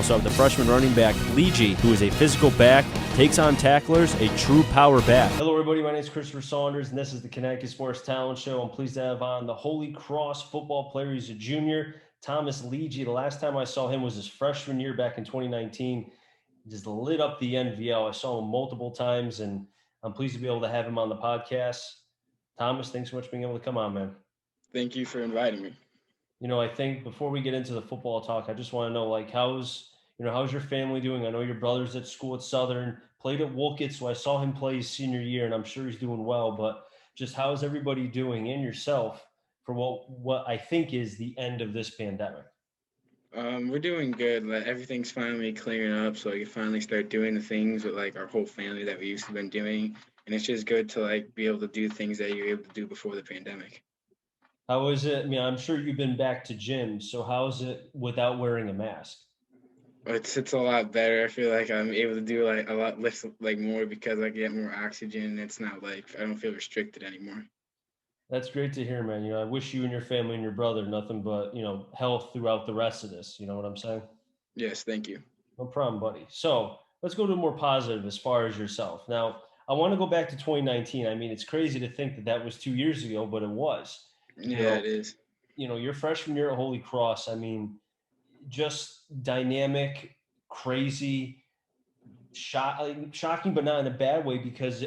Also have the freshman running back, Ligi, who is a physical back, takes on tacklers, a true power back. Hello, everybody. My name is Christopher Saunders, and this is the Connecticut Sports Talent Show. I'm pleased to have on the Holy Cross football player. He's a junior, Thomas Ligi. The last time I saw him was his freshman year back in 2019. He just lit up the NVL. I saw him multiple times, and I'm pleased to be able to have him on the podcast. Thomas, thanks so much for being able to come on, man. Thank you for inviting me. I think before we get into the football talk, I just want to know, how's your family doing? I know your brother's at school at Southern, played at Wolcott, so I saw him play his senior year, and I'm sure he's doing well. But just how's everybody doing, and yourself, for what I think is the end of this pandemic? We're doing good. Like everything's finally clearing up, so we can finally start doing the things with like our whole family that we used to been doing. And it's just good to like be able to do things that you were able to do before the pandemic. How is it? I mean, I'm sure you've been back to gym, so how is it without wearing a mask? It's a lot better. I feel like I'm able to do like a lot less like more because I get more oxygen. It's not like I don't feel restricted anymore. That's great to hear, man. I wish you and your family and your brother nothing but, health throughout the rest of this. You know what I'm saying? Yes, thank you. No problem, buddy. So let's go to more positive as far as yourself. Now, I want to go back to 2019. I mean, it's crazy to think that that was 2 years ago, but it was. You Yeah, know, it is. your freshman year at Holy Cross. I mean, just dynamic, crazy, shocking, but not in a bad way because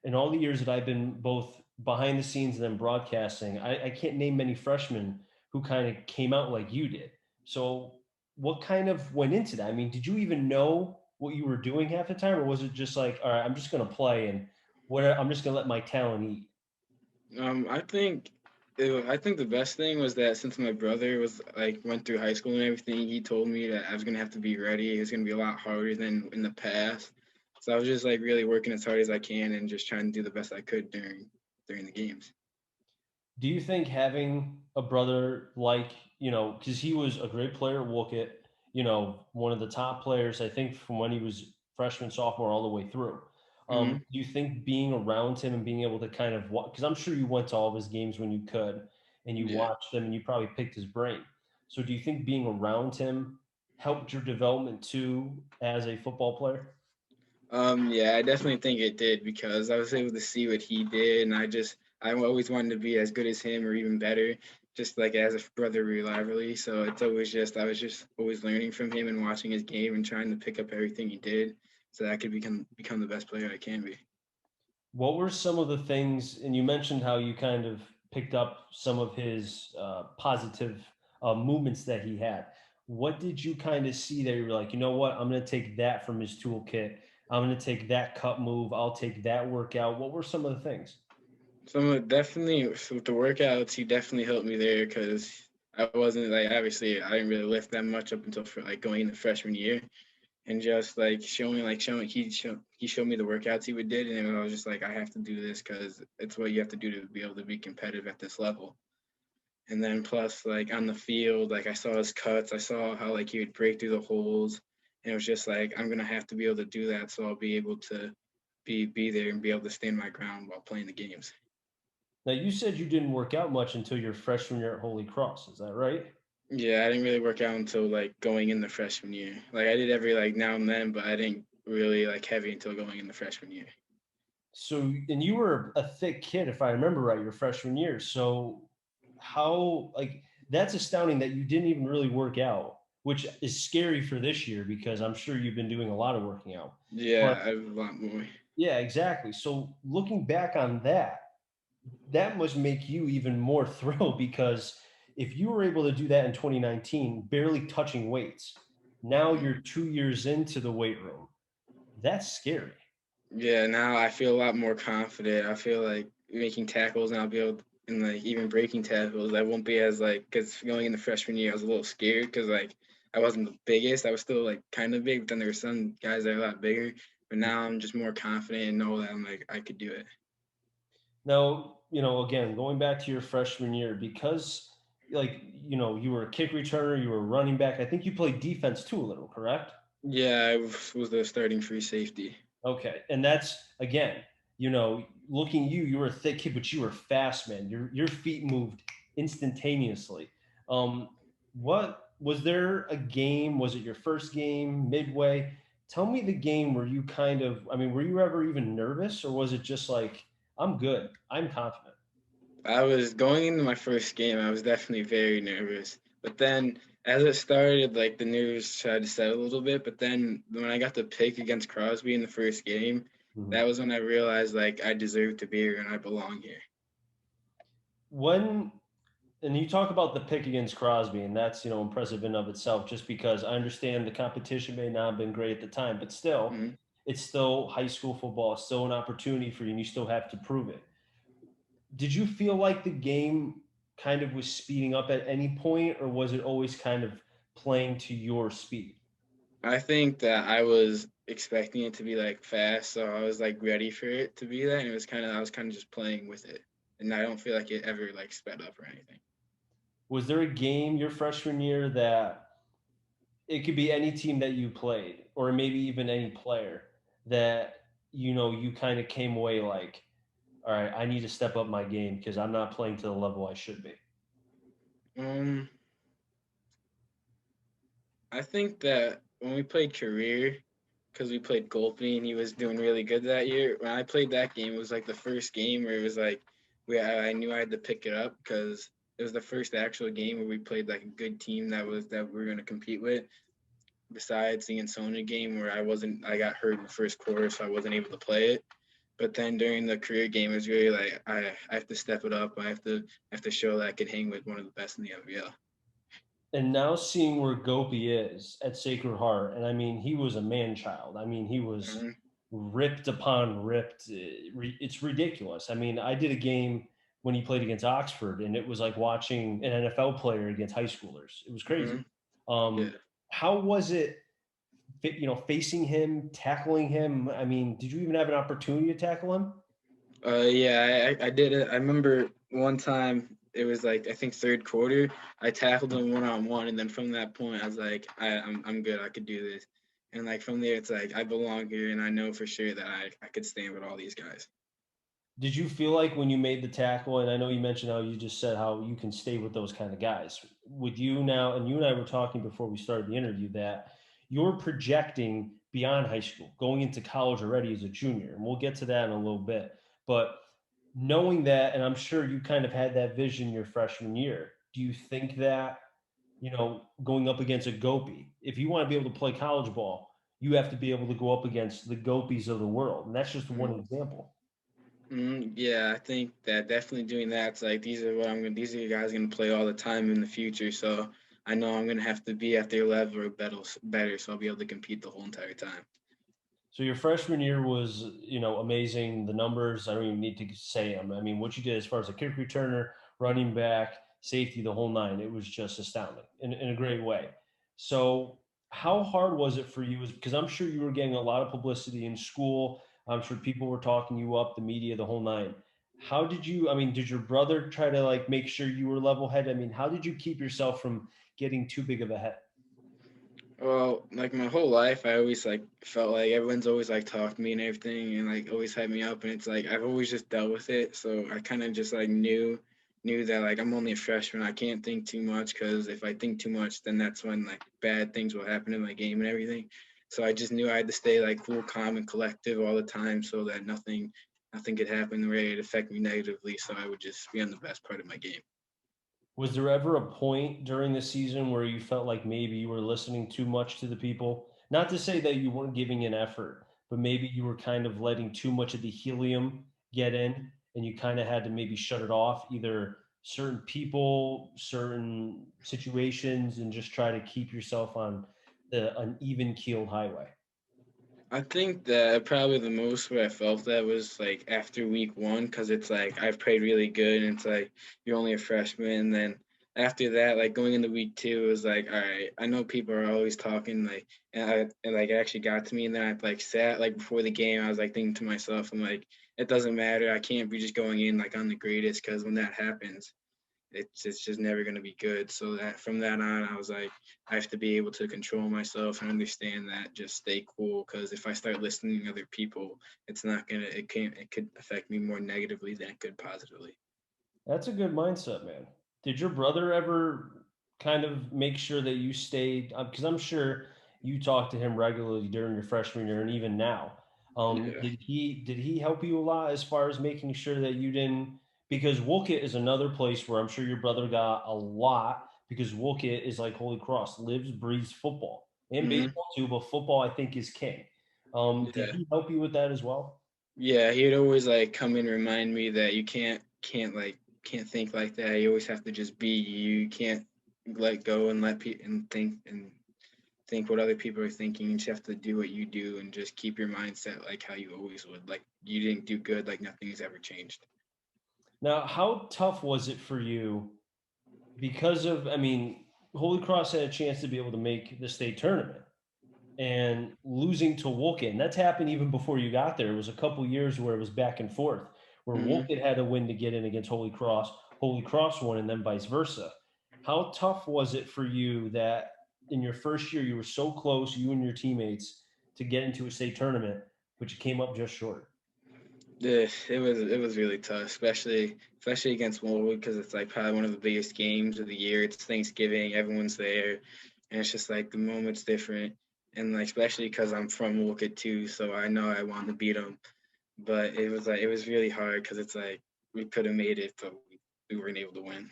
in all the years that I've been both behind the scenes and then broadcasting, I can't name many freshmen who kind of came out like you did. So what kind of went into that? I mean, did you even know what you were doing half the time, or was it just like, all right, I'm just going to play and I'm just going to let my talent eat? I think I think the best thing was that since my brother was like went through high school and everything, he told me that I was gonna have to be ready. It was gonna be a lot harder than in the past. So I was just like really working as hard as I can and just trying to do the best I could during the games. Do you think having a brother like, because he was a great player at Wolcott, one of the top players, I think, from when he was freshman, sophomore, all the way through. Hmm. Do you think being around him and being able to kind of, because I'm sure you went to all of his games when you could and you Yeah. watched them and you probably picked his brain. So do you think being around him helped your development too as a football player? Yeah, I definitely think it did because I was able to see what he did, and I always wanted to be as good as him or even better, just like as a brotherly rivalry. So it's always just I was just always learning from him and watching his game and trying to pick up everything he did, so that I could become the best player I can be. What were some of the things, and you mentioned how you kind of picked up some of his positive movements that he had. What did you kind of see that you were like, you know what, I'm going to take that from his toolkit. I'm going to take that cut move. I'll take that workout. What were some of the things? Definitely with the workouts, he definitely helped me there because I wasn't like obviously I didn't really lift that much up until for like going into freshman year. And just like showing he showed me the workouts he would did, and I was just like I have to do this because it's what you have to do to be able to be competitive at this level. And then plus like on the field, like I saw his cuts, I saw how like he would break through the holes, and it was just like I'm gonna have to be able to do that so I'll be able to be there and be able to stand my ground while playing the games. Now, you said you didn't work out much until your freshman year at Holy Cross. Is that right? Yeah, I didn't really work out until like going in the freshman year. Like I did every like now and then, but I didn't really like heavy until going in the freshman year. So, and you were a thick kid, if I remember right, your freshman year. So, that's astounding that you didn't even really work out, which is scary for this year because I'm sure you've been doing a lot of working out. But Yeah, I have a lot more. yeah, exactly. So, looking back on that, that must make you even more thrilled because if you were able to do that in 2019, barely touching weights, now you're 2 years into the weight room. That's scary. Yeah, now I feel a lot more confident. I feel like making tackles and I'll be able and like even breaking tackles. I won't be as like because going in the freshman year I was a little scared because like I wasn't the biggest. I was still like kind of big, but then there were some guys that are a lot bigger. But now I'm just more confident and know that I'm like I could do it. Now, again, going back to your freshman year, because you were a kick returner, you were a running back. I think you played defense too a little, correct? Yeah, was the starting free safety. Okay. And that's again, looking you were a thick kid, but you were fast, man. Your feet moved instantaneously. Um, what Was there a game? Was it your first game, midway? Tell me the game where you kind of, I mean, were you ever even nervous, or was it just like, I'm good, I'm confident? I was going into my first game. I was definitely very nervous, but then as it started, like the nerves tried to settle a little bit. But then when I got the pick against Crosby in the first game, Mhm. that was when I realized like I deserve to be here and I belong here. When and you talk about the pick against Crosby, and that's impressive in of itself. Just because I understand the competition may not have been great at the time, but still, Mhm. it's still high school football. It's still an opportunity for you, and you still have to prove it. Did you feel like the game kind of was speeding up at any point, or was it always kind of playing to your speed? I think that I was expecting it to be like fast, so I was like ready for it to be that, and it was kind of I was kind of just playing with it, and I don't feel like it ever like sped up or anything. Was there a game your freshman year that it could be any team that you played, or maybe even any player that you kind of came away like, all right, I need to step up my game because I'm not playing to the level I should be. Um, I think that when we played career, because we played goalie and he was doing really good that year. When I played that game, it was like the first game where it was like I knew I had to pick it up because it was the first actual game where we played like a good team that we were going to compete with. Besides the Insona game where I got hurt in the first quarter, so I wasn't able to play it. But then during the career game, it was really like I have to step it up. I have to show that I could hang with one of the best in the NBL. And now seeing where Gopi is at Sacred Heart, and I mean, he was a man child. I mean, he was Mhm, ripped upon ripped. It's ridiculous. I mean, I did a game when he played against Oxford, and it was like watching an NFL player against high schoolers. It was crazy. mhm, yeah. How was it, facing him, tackling him? I mean, did you even have an opportunity to tackle him? Yeah, I did it. I remember one time it was like I think third quarter. I tackled him 1-on-1, and then from that point, I was like, I'm good. I could do this. And like from there, it's like I belong here, and I know for sure that I could stand with all these guys. Did you feel like when you made the tackle, and I know you mentioned how you just said how you can stay with those kind of guys, with you now, and you and I were talking before we started the interview that you're projecting beyond high school, going into college already as a junior, and we'll get to that in a little bit. But knowing that, and I'm sure you kind of had that vision your freshman year, do you think that, going up against a Gopi, if you want to be able to play college ball, you have to be able to go up against the Gopis of the world? And that's just one Mhm. example. Yeah, I think that definitely doing that's like these are what I'm gonna. These are the guys gonna play all the time in the future. So I know I'm gonna have to be at their level or better, so I'll be able to compete the whole entire time. So your freshman year was, amazing. The numbers, I don't even need to say them. I mean, what you did as far as a kick returner, running back, safety, the whole nine, it was just astounding in a great way. So how hard was it for you? Because I'm sure you were getting a lot of publicity in school. I'm sure people were talking you up, the media, the whole nine. How did you, I mean, did your brother try to like make sure you were level headed? I mean, how did you keep yourself from getting too big of a head? Well, like my whole life, I always like felt like everyone's always like talked to me and everything, and like always hyped me up. And it's like I've always just dealt with it, so I kind of just like knew that like I'm only a freshman. I can't think too much because if I think too much, then that's when like bad things will happen in my game and everything. So I just knew I had to stay like cool, calm, and collective all the time, so that nothing could happen where it'd affect me negatively. So I would just be on the best part of my game. Was there ever a point during the season where you felt like maybe you were listening too much to the people? Not to say that you weren't giving an effort, but maybe you were kind of letting too much of the helium get in and you kind of had to maybe shut it off, either certain people, certain situations, and just try to keep yourself on an even keeled highway. I think that probably the most where I felt that was like after week one, because it's like I've played really good, and it's like you're only a freshman. And then after that, like going into week two, it was like, all right, I know people are always talking, like, and like it actually got to me. And then I like sat like before the game, I was like thinking to myself, I'm like, it doesn't matter. I can't be just going in like on the greatest, because when that happens, it's just never going to be good. So that from that on, I was like, I have to be able to control myself and understand that just stay cool. Because if I start listening to other people, it's not gonna it could affect me more negatively than it could positively. That's a good mindset, man. Did your brother ever kind of make sure that you stayed? Because I'm sure you talk to him regularly during your freshman year and even now. Yeah. Did he help you a lot as far as making sure that you didn't? Because Woolkit is another place where I'm sure your brother got a lot because Woolkit is like Holy Cross, lives, breathes football and Hmm. baseball too, but football I think is king. Did Yeah. he help you with that as well? Yeah, he'd always like come and remind me that you can't think like that. You always have to just be you. You can't let go and let people and think what other people are thinking. You just have to do what you do and just keep your mindset like how you always would. Like you didn't do good, like nothing's ever changed. Now, how tough was it for you because of, I mean, Holy Cross had a chance to be able to make the state tournament and losing to Woolkit, and that's happened even before you got there. It was a couple years where it was back and forth, where Hmm. Woolkit had to win to get in against Holy Cross won, and then vice versa. How tough was it for you that in your first year you were so close, you and your teammates, to get into a state tournament, but you came up just short? Yeah, it was really tough, especially against Woolwood because it's like probably one of the biggest games of the year. It's Thanksgiving, everyone's there, and it's just like the moment's different. And like especially because I'm from Woolwood too, so I know I want to beat them. But it was really hard because it's like we could have made it, but we weren't able to win.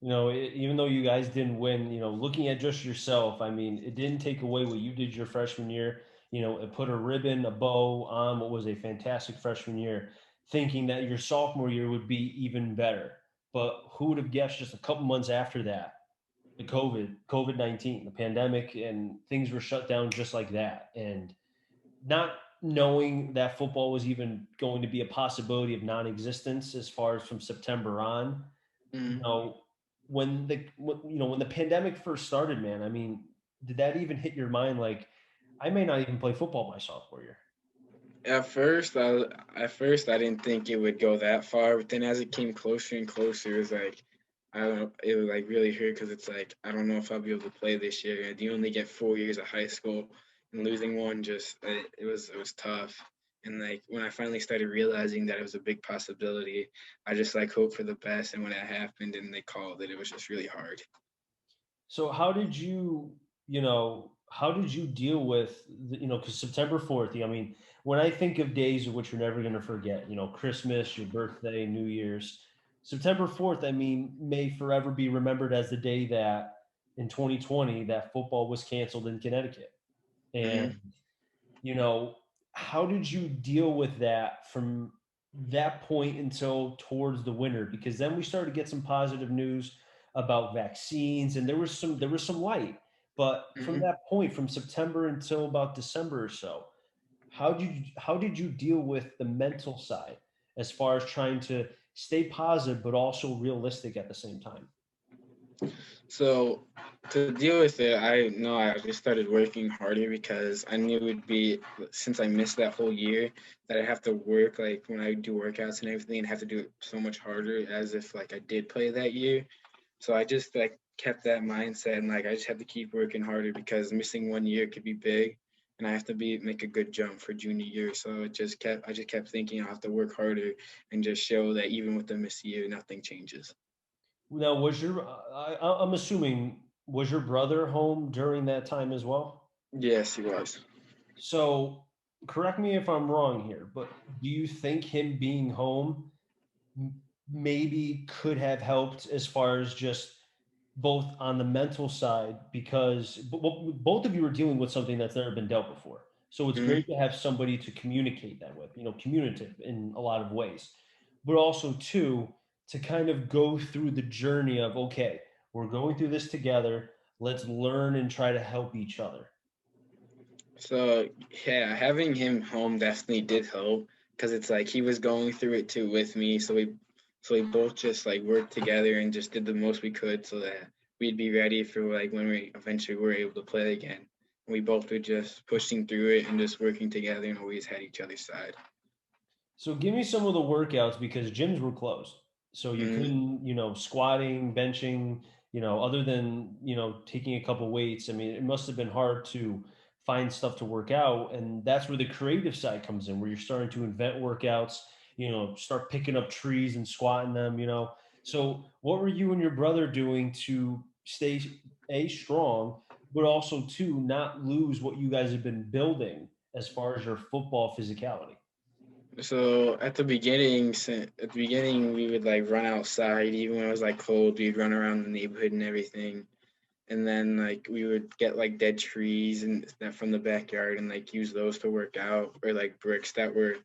Even though you guys didn't win, looking at just yourself, I mean, it didn't take away what you did your freshman year. It put a ribbon, a bow on what was a fantastic freshman year, thinking that your sophomore year would be even better. But who would have guessed just a couple months after that, the COVID-19, the pandemic, and things were shut down just like that. And not knowing that football was even going to be a possibility of non-existence as far as from September on, you Mm. know, when the pandemic first started, man, I mean, did that even hit your mind? Like, I may not even play football my sophomore year. At first I didn't think it would go that far, but then as it came closer and closer, it was like I don't know, it was like really hurt because it's like I don't know if I'll be able to play this year. And you only get 4 years of high school, and losing one just it was tough. And like when I finally started realizing that it was a big possibility, I just like hoped for the best. And when it happened and they called it, it was just really hard. So how did you deal with, because September 4th, I mean, when I think of days of which you're never going to forget, Christmas, your birthday, New Year's, September 4th, I mean, may forever be remembered as the day that in 2020 that football was canceled in Connecticut. Hmm. And you know, how did you deal with that from that point until towards the winter? Because then we started to get some positive news about vaccines, and there was some light. But from Hmm. that point, from September until about December or so, how did you deal with the mental side as far as trying to stay positive but also realistic at the same time? So to deal with it, I know I just started working harder because I knew it would be since I missed that whole year that I have to work like when I do workouts and everything and have to do it so much harder as if like I did play that year. So I just like kept that mindset and like I just have to keep working harder because missing 1 year could be big and I have to be make a good jump for junior year. So I just kept thinking I have to work harder and just show that even with the missed year, nothing changes. Now, I'm assuming, was your brother home during that time as well? Yes, he was. So, correct me if I'm wrong here, but do you think him being home maybe could have helped as far as just both on the mental side because both of you are dealing with something that's never been dealt before. So it's Mhm. great to have somebody to communicate that with, communicative in a lot of ways, but also too to kind of go through the journey of, okay, we're going through this together. Let's learn and try to help each other. So yeah, having him home definitely did help because it's like he was going through it too with me. So we both just like worked together and just did the most we could so that we'd be ready for like when we eventually were able to play again. We both were just pushing through it and just working together and always had each other's side. So give me some of the workouts because gyms were closed. So you Hmm. couldn't, squatting, benching, other than, taking a couple weights. I mean, it must have been hard to find stuff to work out. And that's where the creative side comes in, where you're starting to invent workouts, start picking up trees and squatting them. So what were you and your brother doing to stay strong, but also two, not lose what you guys have been building as far as your football physicality? So at the beginning, we would like run outside, even when it was like cold. We'd run around the neighborhood and everything. And then like we would get like dead trees and that from the backyard and like use those to work out, or like bricks that were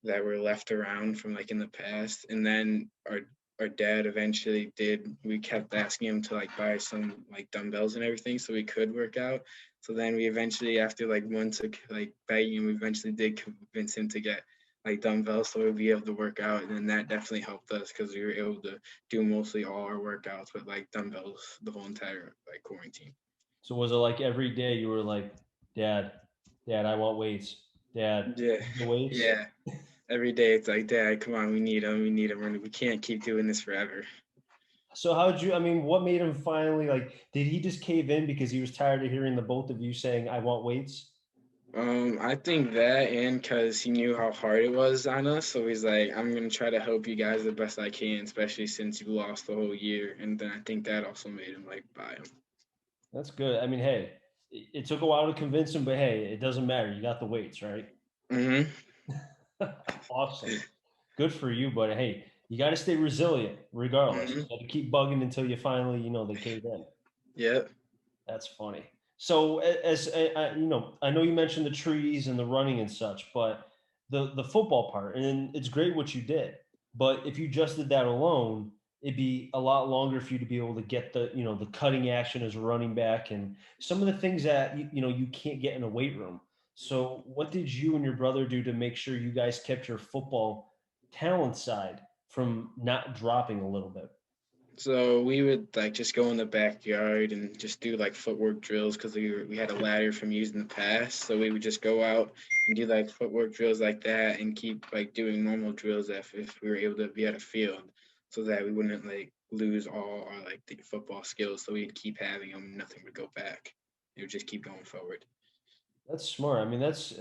left around from like in the past. And then our dad eventually did. We kept asking him to like buy some like dumbbells and everything so we could work out. So then we eventually, after like months of like begging him, we eventually did convince him to get like dumbbells so we'd be able to work out. And then that definitely helped us because we were able to do mostly all our workouts with like dumbbells the whole entire like quarantine. So was it like every day you were like, Dad, Dad, I want weights. Dad, Yeah, the weights. yeah. Every day it's like, Dad, come on, we need them. We can't keep doing this forever. So how'd you? I mean, what made him finally like? Did he just cave in because he was tired of hearing the both of you saying, "I want weights"? I think that, and because he knew how hard it was on us, so he's like, I'm gonna try to help you guys the best I can, especially since you lost the whole year. And then I think that also made him like buy him. That's good. I mean, hey, it took a while to convince him, but hey, it doesn't matter. You got the weights, right? Mm-hmm. Awesome. Good for you, but hey, you got to stay resilient regardless. Mm-hmm. You got to keep bugging until you finally, they cave in. Yep. That's funny. So, I know you mentioned the trees and the running and such, but the football part, and it's great what you did. But if you just did that alone, it'd be a lot longer for you to be able to get the cutting action as a running back and some of the things that you can't get in a weight room. So, what did you and your brother do to make sure you guys kept your football talent side from not dropping a little bit? So we would like just go in the backyard and just do like footwork drills because we had a ladder from using the past. So we would just go out and do like footwork drills like that and keep like doing normal drills if we were able to be at a field, so that we wouldn't like lose all our like the football skills. So we'd keep having them, nothing would go back. It would just keep going forward. That's smart. I mean, that's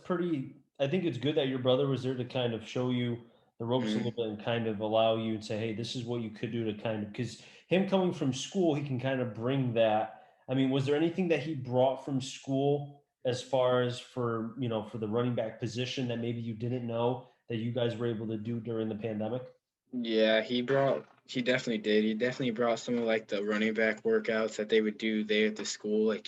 pretty. I think it's good that your brother was there to kind of show you the ropes a little Mm. bit and kind of allow you and say, "Hey, this is what you could do to kind of." Because him coming from school, he can kind of bring that. I mean, was there anything that he brought from school as far as for the running back position that maybe you didn't know that you guys were able to do during the pandemic? Yeah, he definitely did. He definitely brought some of like the running back workouts that they would do there at the school. Like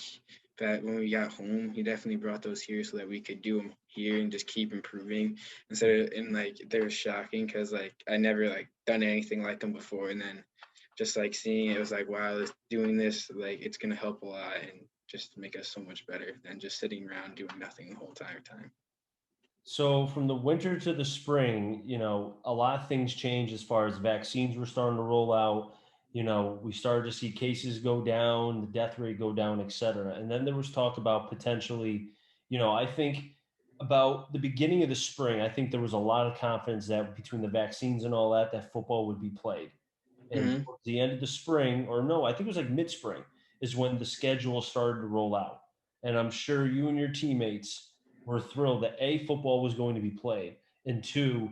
that when we got home, he definitely brought those here so that we could do them here and just keep improving. Instead of and like they were shocking because like I never like done anything like them before, and then just like seeing it was like wow, doing this like it's gonna help a lot and just make us so much better than just sitting around doing nothing the whole entire time. So from the winter to the spring, a lot of things changed as far as vaccines were starting to roll out. We started to see cases go down, the death rate go down, et cetera. And then there was talk about potentially, I think about the beginning of the spring, I think there was a lot of confidence that between the vaccines and all that, that football would be played. And Hmm. towards the end of the spring, or no, I think it was like mid-spring, is when the schedule started to roll out. And I'm sure you and your teammates were thrilled that A, football was going to be played, and two,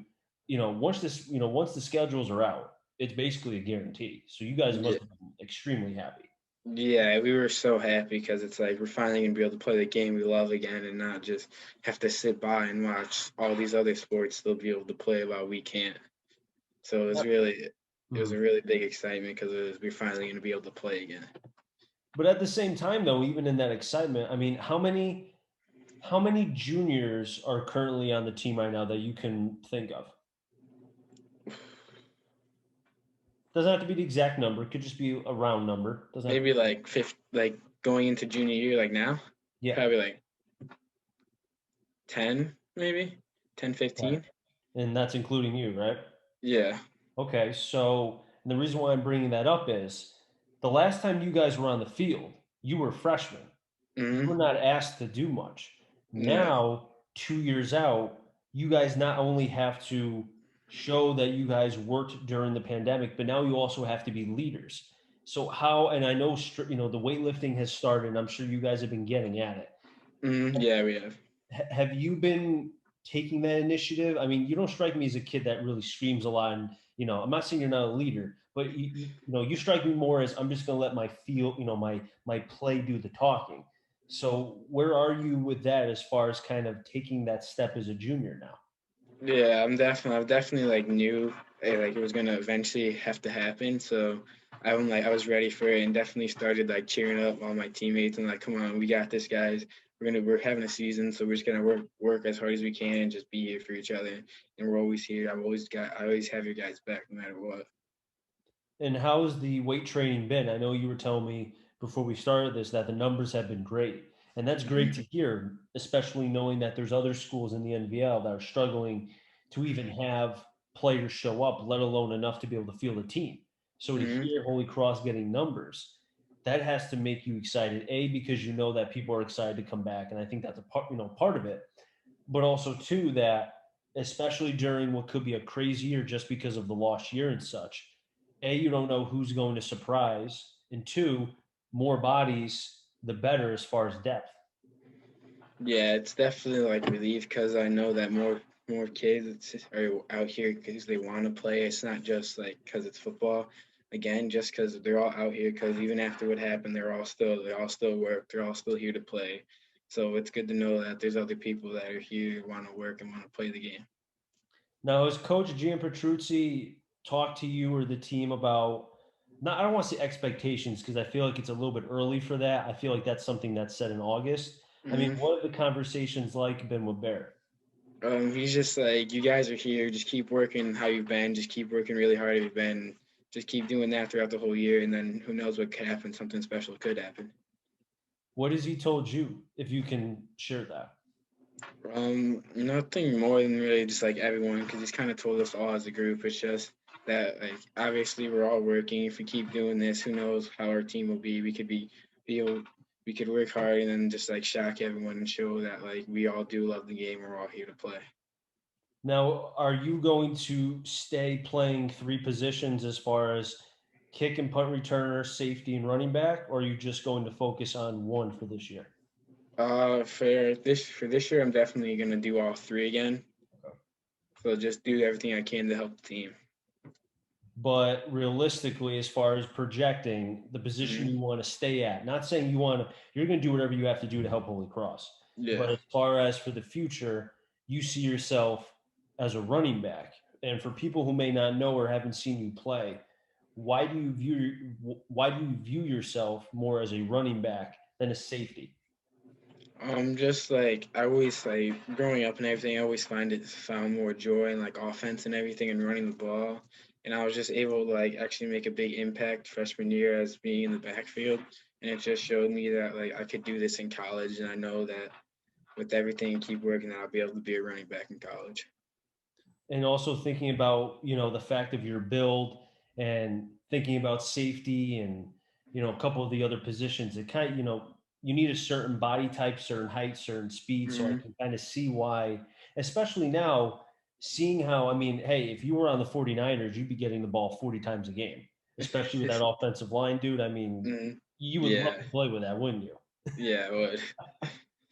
once the schedules are out, it's basically a guarantee. So you guys must have been extremely happy. Yeah, we were so happy because it's like we're finally gonna be able to play the game we love again and not just have to sit by and watch all these other sports they'll be able to play while we can't. So it was Mhm. a really big excitement because we're finally gonna be able to play again. But at the same time, though, even in that excitement, I mean, how many juniors are currently on the team right now that you can think of? Doesn't have to be the exact number. It could just be a round number. Doesn't have to. Maybe like like going into junior year, like now, Yeah. probably like 10, maybe 10, Right. 15. And that's including you, right? Yeah. Okay. So and the reason why I'm bringing that up is the last time you guys were on the field, you were freshmen. You were Hmm. not asked to do much. Yeah. Now, 2 years out, you guys not only have to show that you guys worked during the pandemic, but now you also have to be leaders. So how, and I know, the weightlifting has started, and I'm sure you guys have been getting at it. Hmm. Yeah, we have. Have you been taking that initiative? I mean, you don't strike me as a kid that really screams a lot. And, I'm not saying you're not a leader, but you strike me more as I'm just going to let my feel, my play do the talking. So where are you with that as far as kind of taking that step as a junior now? Yeah, I definitely like knew like it was gonna eventually have to happen. So I was ready for it and definitely started like cheering up all my teammates and like, come on, we got this, guys. We're having a season, so we're just gonna work as hard as we can and just be here for each other. And we're always here. I always have your guys back no matter what. And how's the weight training been? I know you were telling me before we started this that the numbers have been great. And that's great Hmm. to hear, especially knowing that there's other schools in the NVL that are struggling to even have players show up, let alone enough to be able to field a team. So to Hmm. hear Holy Cross getting numbers, that has to make you excited. A, because you know that people are excited to come back, and I think that's a part of it. But also too that especially during what could be a crazy year just because of the lost year and such, A, you don't know who's going to surprise, and two, more bodies, the better as far as depth. Yeah, it's definitely like relief because I know that more kids are out here because they want to play. It's not just like because it's football. Again, just because they're all out here because even after what happened, they all still work. They're all still here to play. So it's good to know that there's other people that are here, want to work and want to play the game. Now, has Coach Gian Petruzzi talked to you or the team about, not, I don't want to say expectations because I feel like it's a little bit early for that. I feel like that's something that's set in August. I mean, Hmm. what have the conversations like been with Barrett? He's just like, you guys are here. Just keep working how you've been. Just keep working really hard. You've been. Just keep doing that throughout the whole year, and then who knows what could happen? Something special could happen. What has he told you, if you can share that? Nothing more than really just like everyone, because he's kind of told us all as a group. It's just that like obviously we're all working. If we keep doing this, who knows how our team will be? Be able, we could work hard and then just like shock everyone and show that like we all do love the game. We're all here to play. Now, are you going to stay playing three positions as far as kick and punt returner, safety, and running back, or are you just going to focus on one for this year? For this year, I'm definitely gonna do all three again. So just do everything I can to help the team. But realistically, as far as projecting the position Hmm. you want to stay at, not saying you're going to do whatever you have to do to help Holy Cross, but Yeah. as far as for the future, you see yourself as a running back. And for people who may not know or haven't seen you play, why do you view yourself more as a running back than a safety? Just like I always like growing up and everything, I always found more joy in like offense and everything and running the ball. And I was just able to like actually make a big impact freshman year as being in the backfield. And it just showed me that like I could do this in college. And I know that with everything, keep working, I'll be able to be a running back in college. And also thinking about the fact of your build and thinking about safety and a couple of the other positions, it kind of you need a certain body type, certain height, certain speed. So I Hmm. can kind of see why, especially now, seeing how, I mean, hey, if you were on the 49ers, you'd be getting the ball 40 times a game, especially with that offensive line, dude. I mean, Hmm. you would love Yeah, to play with that, wouldn't you? yeah, I would.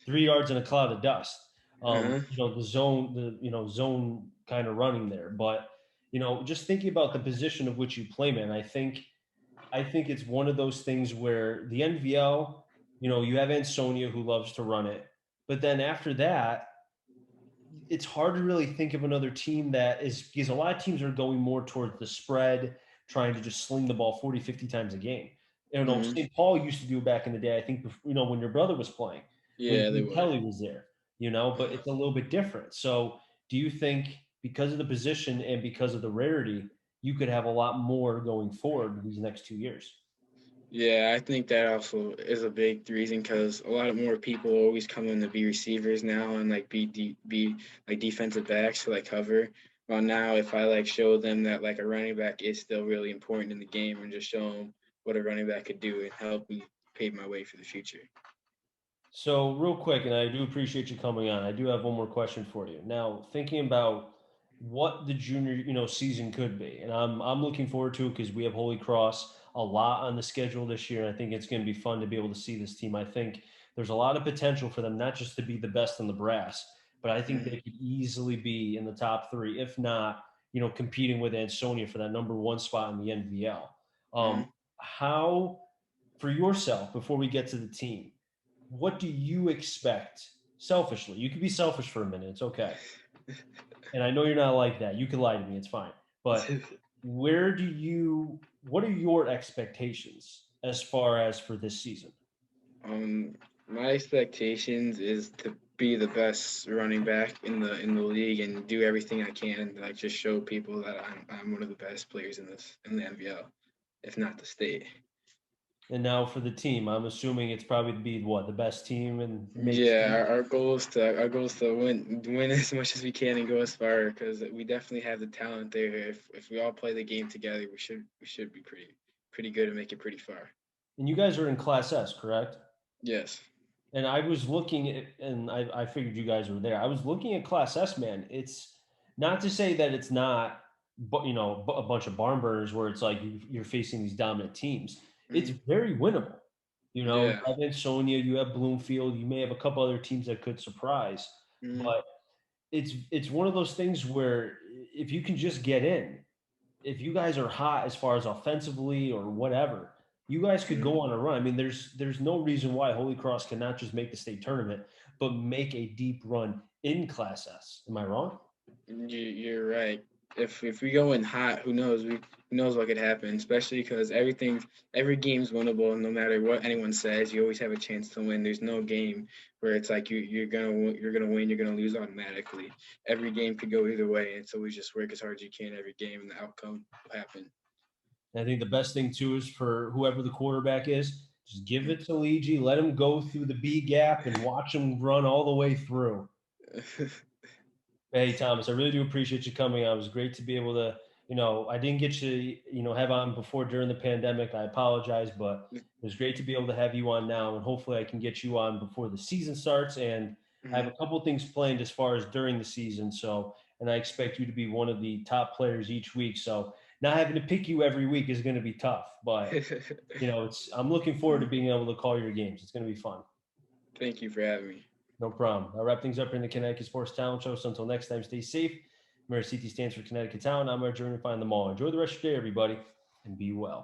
3 yards in a cloud of dust. Uh-huh. The zone kind of running there. But just thinking about the position of which you play, man, I think it's one of those things where the NVL, you have Ansonia who loves to run it, but then after that, it's hard to really think of another team that is, because a lot of teams are going more towards the spread, trying to just sling the ball 40, 50 times a game. Hmm. St. Paul used to do it back in the day, I think, when your brother was playing, when Yeah, they would. Kelly was there, but Uh-huh. it's a little bit different. So do you think because of the position and because of the rarity, you could have a lot more going forward these next 2 years? Yeah, I think that also is a big reason because a lot of more people always come in to be receivers now and like be like defensive backs to like cover. Well, now if I like show them that like a running back is still really important in the game and just show them what a running back could do and help me pave my way for the future. So, real quick, and I do appreciate you coming on. I do have one more question for you. Now, thinking about what the junior, season could be, and I'm looking forward to it because we have Holy Cross a lot on the schedule this year. I think it's going to be fun to be able to see this team. I think there's a lot of potential for them, not just to be the best in the brass, but I think Hmm. they could easily be in the top three, if not. competing with Ansonia for that number one spot in the NVL. Mhm. How, for yourself, before we get to the team, what do you expect selfishly? You can be selfish for a minute. It's okay. And I know you're not like that. You can lie to me. It's fine. But what are your expectations as far as for this season? Um, my expectations is to be the best running back in the league and do everything I can to like just show people that I'm one of the best players in the NVL, if not the state. And now for the team, I'm assuming it's probably to be what, the best team and make Yeah, state. our goal is to win as much as we can and go as far because we definitely have the talent there. If we all play the game together, we should be pretty good and make it pretty far. And you guys are in Class S, correct? Yes. And I was looking at, and I figured you guys were there. I was looking at Class S, man. It's not to say that it's not, but a bunch of barn burners where it's like you're facing these dominant teams. It's Hmm. very winnable. You Yeah. have Ansonia, you have Bloomfield, you may have a couple other teams that could surprise, Hmm. but it's one of those things where if you can just get in, if you guys are hot as far as offensively or whatever, you guys could Hmm. go on a run. I mean, there's no reason why Holy Cross cannot just make the state tournament, but make a deep run in Class S. Am I wrong? You're right. If we go in hot, who knows what could happen? Especially because every game's winnable, no matter what anyone says. You always have a chance to win. There's no game where it's like you're gonna win, you're gonna lose automatically. Every game could go either way, and so we just work as hard as you can every game, and the outcome will happen. And I think the best thing too is for whoever the quarterback is, just give it to Ligi, let him go through the B gap and watch him run all the way through. Hey, Thomas, I really do appreciate you coming on. It was great to be able to, I didn't get you, have on before during the pandemic. I apologize, but it was great to be able to have you on now. And hopefully I can get you on before the season starts. And I have a Mhm. couple of things planned as far as during the season. So, and I expect you to be one of the top players each week. So not having to pick you every week is going to be tough, but I'm looking forward to being able to call your games. It's going to be fun. Thank you for having me. No problem. I'll wrap things up here in the Connecticut Sports Talent Show. So until next time, stay safe. Remember, CT stands for Connecticut Talent. I'm our journey to find them all. Enjoy the rest of your day, everybody, and be well.